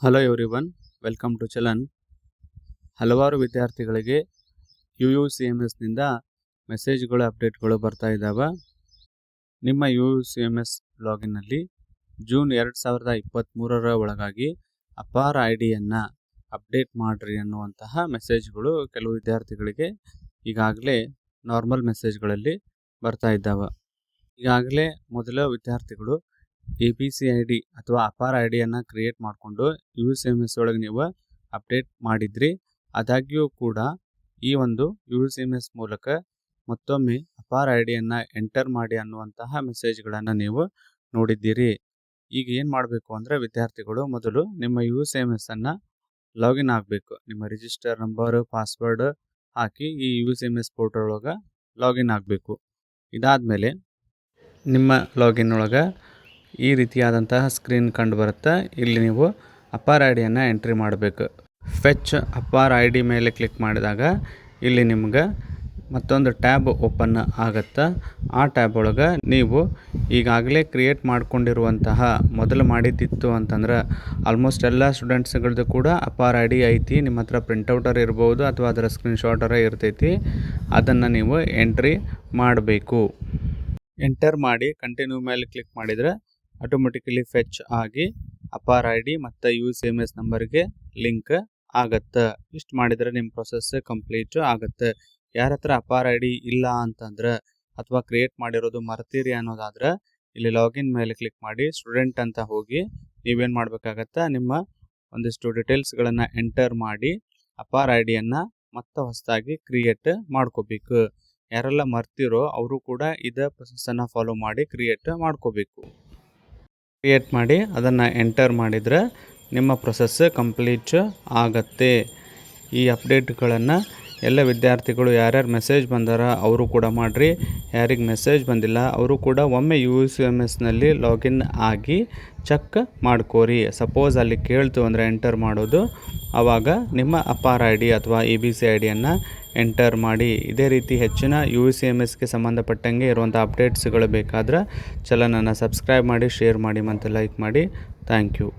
Hello everyone, welcome to ಚಲನ್. ಹಲವಾರು ವಿದ್ಯಾರ್ಥಿಗಳಿಗೆ UUCMSನಿಂದ ಮೆಸೇಜ್ಗಳು ಅಪ್ಡೇಟ್ಗಳು ಬರ್ತಾ ಇದ್ದಾವೆ. ನಿಮ್ಮ UUCMS ಲಾಗಿನ್ನಲ್ಲಿ ಜೂನ್ 2023 ಒಳಗಾಗಿ ಅಪಾರ ಐಡಿಯನ್ನು ಅಪ್ಡೇಟ್ ಮಾಡಿರಿ ಅನ್ನುವಂತಹ ಮೆಸೇಜ್ಗಳು ಕೆಲವು ವಿದ್ಯಾರ್ಥಿಗಳಿಗೆ ಈಗಾಗಲೇ ನಾರ್ಮಲ್ ಮೆಸೇಜ್ಗಳಲ್ಲಿ ಬರ್ತಾ ಇದ್ದಾವೆ. ಈಗಾಗಲೇ ಮೊದಲ ವಿದ್ಯಾರ್ಥಿಗಳು ABCID ಅಥವಾ ಅಪಾರ ಐಡಿಯನ್ನು ಕ್ರಿಯೇಟ್ ಮಾಡಿಕೊಂಡು UUCMS ಒಳಗೆ ನೀವು ಅಪ್ಡೇಟ್ ಮಾಡಿದ್ರಿ. ಆದಾಗ್ಯೂ ಕೂಡ ಈ ಒಂದು UUCMS ಮೂಲಕ ಮತ್ತೊಮ್ಮೆ ಅಪಾರ ಐಡಿಯನ್ನು ಎಂಟರ್ ಮಾಡಿ ಅನ್ನುವಂತಹ ಮೆಸೇಜ್ಗಳನ್ನು ನೀವು ನೋಡಿದ್ದೀರಿ. ಈಗ ಏನು ಮಾಡಬೇಕು ಅಂದರೆ ವಿದ್ಯಾರ್ಥಿಗಳು ಮೊದಲು ನಿಮ್ಮ UUCMSನ್ನು ಲಾಗಿನ್ ಆಗಬೇಕು. ನಿಮ್ಮ ರಿಜಿಸ್ಟರ್ ನಂಬರ್, ಪಾಸ್ವರ್ಡ್ ಹಾಕಿ ಈ UUCMS ಪೋರ್ಟಲ್ ಒಳಗೆ ಲಾಗಿನ್ ಆಗಬೇಕು. ಇದಾದಮೇಲೆ ನಿಮ್ಮ ಲಾಗಿನ್ ಒಳಗೆ ಈ ರೀತಿಯಾದಂತಹ ಸ್ಕ್ರೀನ್ ಕಂಡು ಬರುತ್ತೆ. ಇಲ್ಲಿ ನೀವು ಅಪಾರ ಐಡಿಯನ್ನು ಎಂಟ್ರಿ ಮಾಡಬೇಕು. ಫೆಚ್ ಅಪಾರ ಐಡಿ ಮೇಲೆ ಕ್ಲಿಕ್ ಮಾಡಿದಾಗ ಇಲ್ಲಿ ನಿಮ್ಗೆ ಮತ್ತೊಂದು ಟ್ಯಾಬ್ ಓಪನ್ ಆಗುತ್ತೆ. ಆ ಟ್ಯಾಬ್ ಒಳಗೆ ನೀವು ಈಗಾಗಲೇ ಕ್ರಿಯೇಟ್ ಮಾಡ್ಕೊಂಡಿರುವಂತಹ ಮೊದಲು ಮಾಡಿದ್ದಿತ್ತು ಅಂತಂದ್ರೆ ಆಲ್ಮೋಸ್ಟ್ ಎಲ್ಲ ಸ್ಟೂಡೆಂಟ್ಸ್ಗಳದ್ದು ಕೂಡ ಅಪಾರ ಐಡಿ ಐತಿ. ನಿಮ್ಮ ಹತ್ರ ಪ್ರಿಂಟೌಟರ್ ಇರ್ಬೋದು ಅಥವಾ ಅದರ ಸ್ಕ್ರೀನ್ಶಾಟರ ಇರ್ತೈತಿ. ಅದನ್ನು ನೀವು ಎಂಟ್ರಿ ಮಾಡಬೇಕು. ಎಂಟರ್ ಮಾಡಿ ಕಂಟಿನ್ಯೂ ಮೇಲೆ ಕ್ಲಿಕ್ ಮಾಡಿದರೆ ಆಟೋಮೆಟಿಕಲಿ ಫೆಚ್ ಆಗಿ ಅಪಾರ ಐಡಿ ಮತ್ತು UUCMS ನಂಬರ್ಗೆ ಲಿಂಕ್ ಆಗತ್ತೆ. ಇಷ್ಟು ಮಾಡಿದರೆ ನಿಮ್ಮ ಪ್ರೊಸೆಸ್ ಕಂಪ್ಲೀಟ್ ಆಗುತ್ತೆ. ಯಾರ ಹತ್ರ ಅಪಾರ ಐಡಿ ಇಲ್ಲ ಅಂತಂದ್ರೆ ಅಥವಾ ಕ್ರಿಯೇಟ್ ಮಾಡಿರೋದು ಮರ್ತೀರಿ ಅನ್ನೋದಾದ್ರೆ ಇಲ್ಲಿ ಲಾಗಿನ್ ಮೇಲೆ ಕ್ಲಿಕ್ ಮಾಡಿ ಸ್ಟೂಡೆಂಟ್ ಅಂತ ಹೋಗಿ ನೀವೇನು ಮಾಡಬೇಕಾಗತ್ತೆ, ನಿಮ್ಮ ಒಂದಿಷ್ಟು ಡೀಟೇಲ್ಸ್ಗಳನ್ನು ಎಂಟರ್ ಮಾಡಿ ಅಪಾರ ಐಡಿಯನ್ನು ಮತ್ತೆ ಹೊಸದಾಗಿ ಕ್ರಿಯೇಟ್ ಮಾಡ್ಕೋಬೇಕು. ಯಾರೆಲ್ಲ ಮರ್ತಿರೋ ಅವರು ಕೂಡ ಇದೇ ಪ್ರೊಸೆಸನ್ನು ಫಾಲೋ ಮಾಡಿ ಕ್ರಿಯೇಟ್ ಮಾಡ್ಕೋಬೇಕು. ಕ್ರಿಯೇಟ್ ಮಾಡಿ ಅದನ್ನು ಎಂಟರ್ ಮಾಡಿದರೆ ನಿಮ್ಮ ಪ್ರೊಸೆಸ್ ಕಂಪ್ಲೀಟ್ ಆಗತ್ತೆ. ಈ ಅಪ್ಡೇಟ್ಗಳನ್ನು ಎಲ್ಲ ವಿದ್ಯಾರ್ಥಿಗಳು ಯಾರ್ಯಾರು ಮೆಸೇಜ್ ಬಂದಾರ ಅವರು ಕೂಡ ಮಾಡಿರಿ. ಯಾರಿಗೆ ಮೆಸೇಜ್ ಬಂದಿಲ್ಲ ಅವರು ಕೂಡ ಒಮ್ಮೆ UUCMSನಲ್ಲಿ ಲಾಗಿನ್ ಆಗಿ ಚೆಕ್ ಮಾಡ್ಕೋರಿ. ಸಪೋಸ್ ಅಲ್ಲಿ ಕೇಳ್ತು ಅಂದರೆ ಎಂಟರ್ ಮಾಡೋದು, ಆವಾಗ ನಿಮ್ಮ ಅಪಾರ ಐಡಿ ಅಥವಾ ABCIDಯನ್ನು ಎಂಟರ್ ಮಾಡಿ. ಇದೇ ರೀತಿ ಹೆಚ್ಚಿನ UUCMSಗೆ ಸಂಬಂಧಪಟ್ಟಂಗೆ ಇರುವಂಥ ಅಪ್ಡೇಟ್ಸ್ಗಳು ಬೇಕಾದ್ರೆ ಚಲನನ್ನು ಸಬ್ಸ್ಕ್ರೈಬ್ ಮಾಡಿ, ಶೇರ್ ಮಾಡಿ ಮತ್ತು ಲೈಕ್ ಮಾಡಿ. Thank you.